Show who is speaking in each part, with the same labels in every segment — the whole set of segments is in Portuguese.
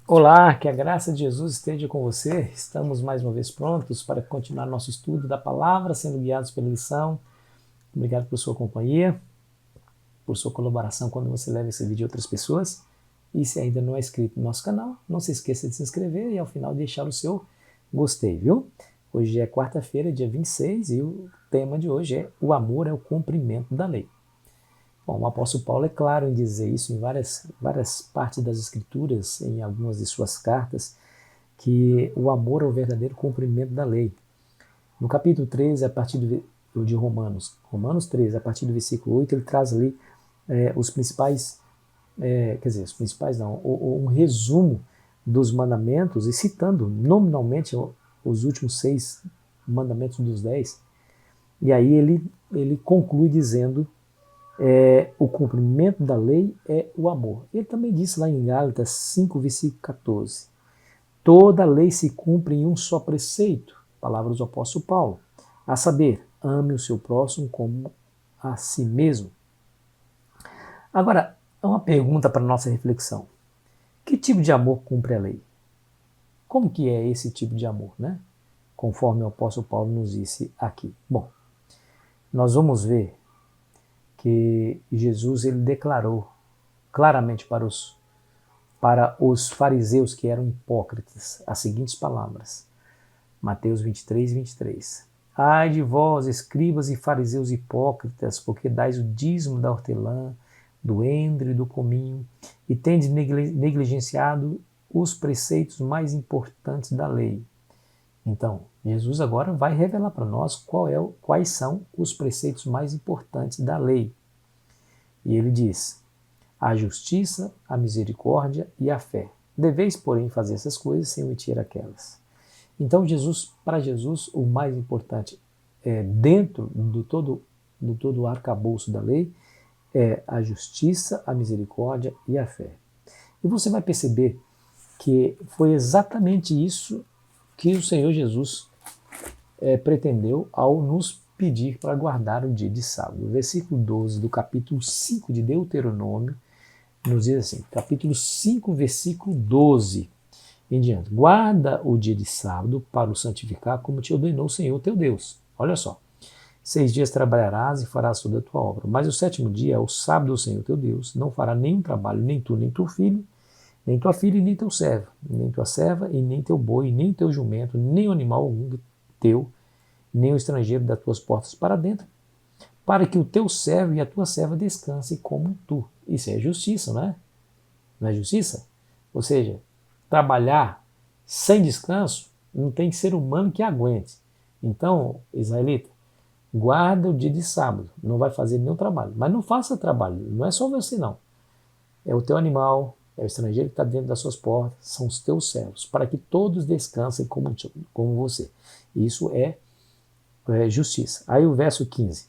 Speaker 1: Olá, que a graça de Jesus esteja com você. Estamos mais uma vez prontos para continuar nosso estudo da palavra, sendo guiados pela lição. Obrigado por sua companhia, por sua colaboração quando você leva esse vídeo a outras pessoas. E se ainda não é inscrito no nosso canal, não se esqueça de se inscrever e ao final deixar o seu gostei, viu? Hoje é quarta-feira, dia 26, e o tema de hoje é o amor é o cumprimento da lei. Bom, o apóstolo Paulo é claro em dizer isso em várias partes das Escrituras, em algumas de suas cartas, que o amor é o verdadeiro cumprimento da lei. No capítulo 13, a partir de Romanos 13, a partir do versículo 8, ele traz ali os principais, os principais não, um resumo dos mandamentos, e citando nominalmente os últimos 6 mandamentos dos 10. E aí ele conclui dizendo o cumprimento da lei é o amor. Ele também disse lá em Gálatas 5, versículo 14. Toda a lei se cumpre em um só preceito, palavras do apóstolo Paulo, a saber, ame o seu próximo como a si mesmo. Agora, é uma pergunta para nossa reflexão. Que tipo de amor cumpre a lei? Como que é esse tipo de amor, né? Conforme o apóstolo Paulo nos disse aqui. Bom, nós vamos ver que Jesus ele declarou claramente para os fariseus que eram hipócritas as seguintes palavras. Mateus 23, 23. Ai de vós, escribas e fariseus hipócritas, porque dais o dízimo da hortelã, do endro e do cominho, e tendes negligenciado os preceitos mais importantes da lei. Então, Jesus agora vai revelar para nós quais são os preceitos mais importantes da lei. E ele diz: a justiça, a misericórdia e a fé. Deveis, porém, fazer essas coisas sem omitir aquelas. Então, para Jesus, o mais importante dentro do todo o arcabouço da lei é a justiça, a misericórdia e a fé. E você vai perceber que foi exatamente isso que o Senhor Jesus pretendeu ao nos pedir para guardar o dia de sábado. O versículo 12 do capítulo 5 de Deuteronômio nos diz assim, capítulo 5, versículo 12 em diante. Guarda o dia de sábado para o santificar, como te ordenou o Senhor teu Deus. Olha só. 6 dias trabalharás e farás toda a tua obra. Mas o sétimo dia é o sábado do Senhor teu Deus. Não fará nenhum trabalho, nem tu, nem teu filho, nem tua filha, nem teu servo, nem tua serva, e nem teu boi, nem teu jumento, nem o animal algum teu, nem o estrangeiro das tuas portas para dentro, para que o teu servo e a tua serva descansem como tu. Isso é justiça, não é? Não é justiça? Ou seja, trabalhar sem descanso não tem ser humano que aguente. Então, israelita, guarda o dia de sábado, não vai fazer nenhum trabalho. Mas não faça trabalho, não é só você não. É o teu animal, é o estrangeiro que está dentro das suas portas, são os teus servos, para que todos descansem como você. Isso é justiça. Aí o verso 15.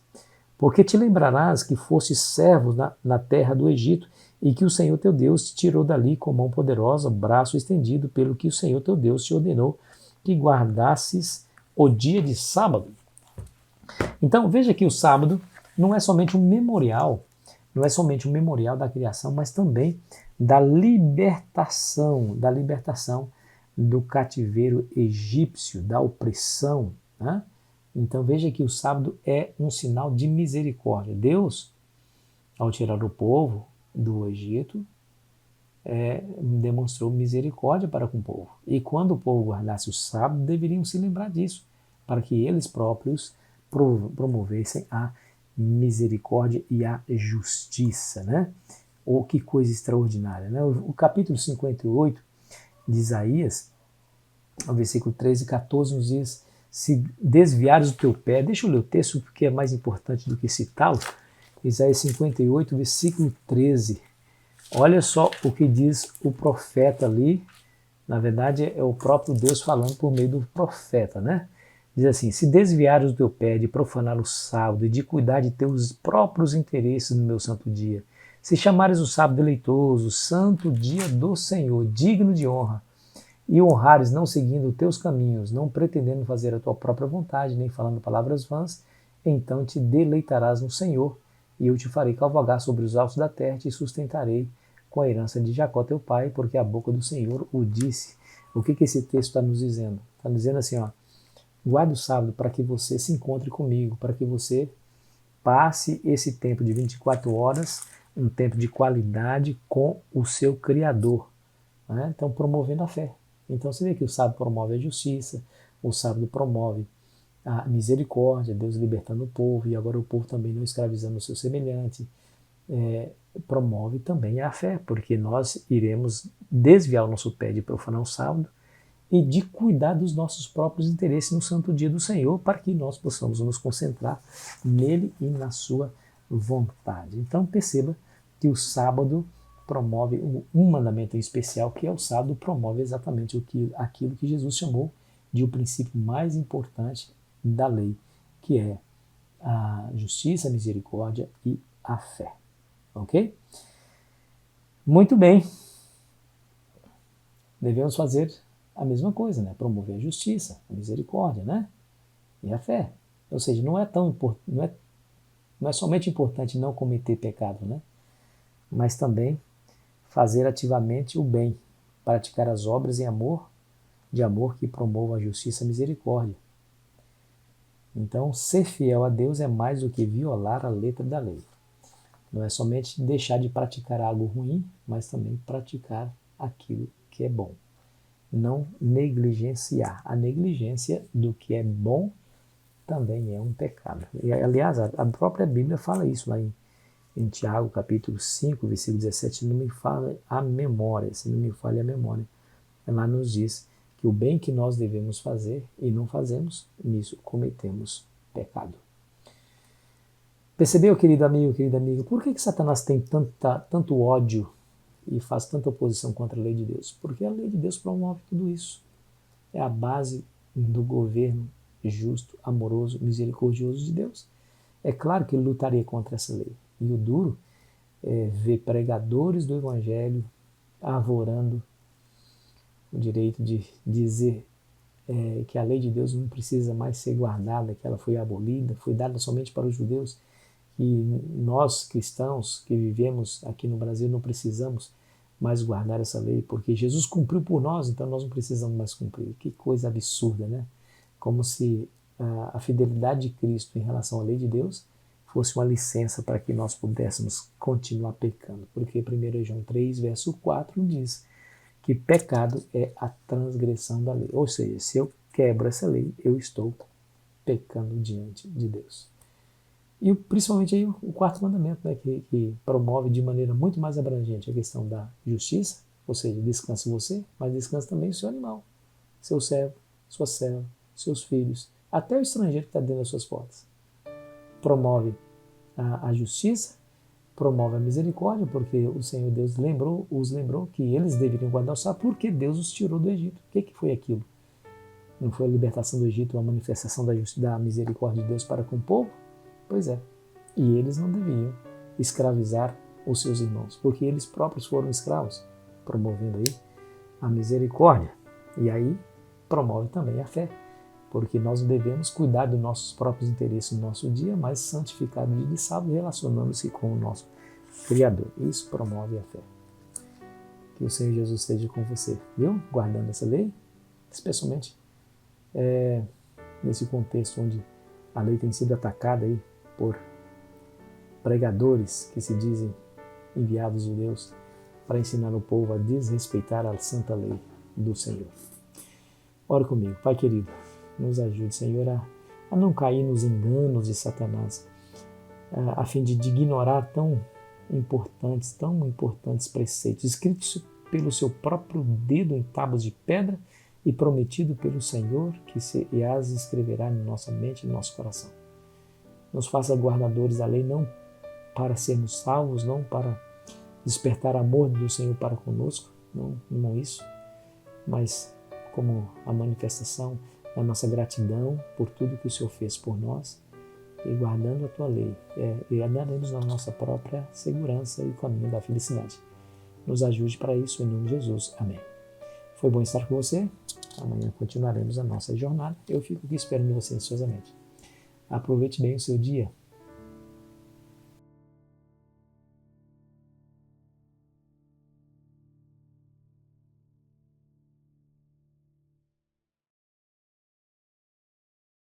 Speaker 1: Porque te lembrarás que foste servo na terra do Egito, e que o Senhor teu Deus te tirou dali com mão poderosa, braço estendido, pelo que o Senhor teu Deus te ordenou que guardasses o dia de sábado. Então veja que o sábado não é somente um memorial, não é somente um memorial da criação, mas também da libertação do cativeiro egípcio, da opressão, né? Então veja que o sábado é um sinal de misericórdia. Deus, ao tirar o povo do Egito, demonstrou misericórdia para com o povo. E quando o povo guardasse o sábado, deveriam se lembrar disso, para que eles próprios promovessem a misericórdia e a justiça, né? Oh, que coisa extraordinária, né? O capítulo 58 de Isaías, o versículo 13 e 14 nos diz: se desviares o teu pé, deixa eu ler o texto porque é mais importante do que citá-lo. Isaías 58, versículo 13. Olha só o que diz o profeta ali. Na verdade, é o próprio Deus falando por meio do profeta, né? Diz assim: se desviares o teu pé de profanar o sábado e de cuidar de teus próprios interesses no meu santo dia, se chamares o sábado deleitoso, santo dia do Senhor, digno de honra, e honrares não seguindo os teus caminhos, não pretendendo fazer a tua própria vontade, nem falando palavras vãs, então te deleitarás no Senhor, e eu te farei cavalgar sobre os altos da terra, e te sustentarei com a herança de Jacó teu pai, porque a boca do Senhor o disse. O que esse texto está nos dizendo? Está nos dizendo assim, ó, guarde o sábado para que você se encontre comigo, para que você passe esse tempo de 24 horas, um tempo de qualidade com o seu Criador. Né? Então, promovendo a fé. Então, você vê que o sábado promove a justiça, o sábado promove a misericórdia, Deus libertando o povo, e agora o povo também não escravizando o seu semelhante. Promove também a fé, porque nós iremos desviar o nosso pé de profanar o sábado e de cuidar dos nossos próprios interesses no santo dia do Senhor, para que nós possamos nos concentrar nele e na sua vontade. Então perceba que o sábado promove um mandamento em especial, que é o sábado, promove exatamente aquilo que Jesus chamou de o princípio mais importante da lei, que é a justiça, a misericórdia e a fé. Ok? Muito bem. Devemos fazer a mesma coisa, né? Promover a justiça, a misericórdia, né? E a fé. Ou seja, não é somente importante não cometer pecado, né? Mas também fazer ativamente o bem, praticar as obras de amor que promovam a justiça e a misericórdia. Então, ser fiel a Deus é mais do que violar a letra da lei. Não é somente deixar de praticar algo ruim, mas também praticar aquilo que é bom. Não negligenciar. A negligência do que é bom também é um pecado. E, aliás, a própria Bíblia fala isso lá em Tiago, capítulo 5, versículo 17, não me falha a memória, se não me falha a memória. Lá nos diz que o bem que nós devemos fazer e não fazemos, nisso cometemos pecado. Percebeu, querido amigo, querida amiga, por que Satanás tem tanto ódio e faz tanta oposição contra a lei de Deus? Porque a lei de Deus promove tudo isso. É a base do governo justo, amoroso, misericordioso de Deus. É claro que ele lutaria contra essa lei. E o duro é ver pregadores do Evangelho arvorando o direito de dizer que a lei de Deus não precisa mais ser guardada, que ela foi abolida, foi dada somente para os judeus, e nós cristãos que vivemos aqui no Brasil não precisamos mais guardar essa lei, porque Jesus cumpriu por nós, então nós não precisamos mais cumprir. Que coisa absurda, né? Como se a fidelidade de Cristo em relação à lei de Deus fosse uma licença para que nós pudéssemos continuar pecando. Porque 1 João 3, verso 4 diz que pecado é a transgressão da lei. Ou seja, se eu quebro essa lei, eu estou pecando diante de Deus. E principalmente aí o quarto mandamento, né, que promove de maneira muito mais abrangente a questão da justiça, ou seja, descanse você, mas descanse também o seu animal, seu servo, sua serva, seus filhos, até o estrangeiro que está dentro das suas portas. Promove a justiça, promove a misericórdia, porque o Senhor Deus os lembrou que eles deveriam guardar o sábado, porque Deus os tirou do Egito. O que foi aquilo? Não foi a libertação do Egito, a manifestação da misericórdia de Deus para com o povo? Pois é. E eles não deviam escravizar os seus irmãos, porque eles próprios foram escravos, promovendo aí a misericórdia. E aí promove também a fé, porque nós devemos cuidar dos nossos próprios interesses no nosso dia, mas santificar o dia de sábado, relacionando-se com o nosso Criador. Isso promove a fé. Que o Senhor Jesus esteja com você, viu? Guardando essa lei, especialmente nesse contexto onde a lei tem sido atacada aí por pregadores que se dizem enviados de Deus para ensinar o povo a desrespeitar a santa lei do Senhor. Ora comigo, Pai querido, nos ajude, Senhor, a não cair nos enganos de Satanás, a fim de ignorar tão importantes preceitos, escritos pelo seu próprio dedo em tábuas de pedra e prometido pelo Senhor, que e as escreverá na nossa mente e no nosso coração. Nos faça guardadores da lei, não para sermos salvos, não para despertar amor do Senhor para conosco, não isso, mas como a manifestação da nossa gratidão por tudo que o Senhor fez por nós, e guardando a tua lei, e andaremos na nossa própria segurança e caminho da felicidade. Nos ajude para isso, em nome de Jesus. Amém. Foi bom estar com você. Amanhã continuaremos a nossa jornada. Eu fico aqui esperando você ansiosamente. Aproveite bem o seu dia.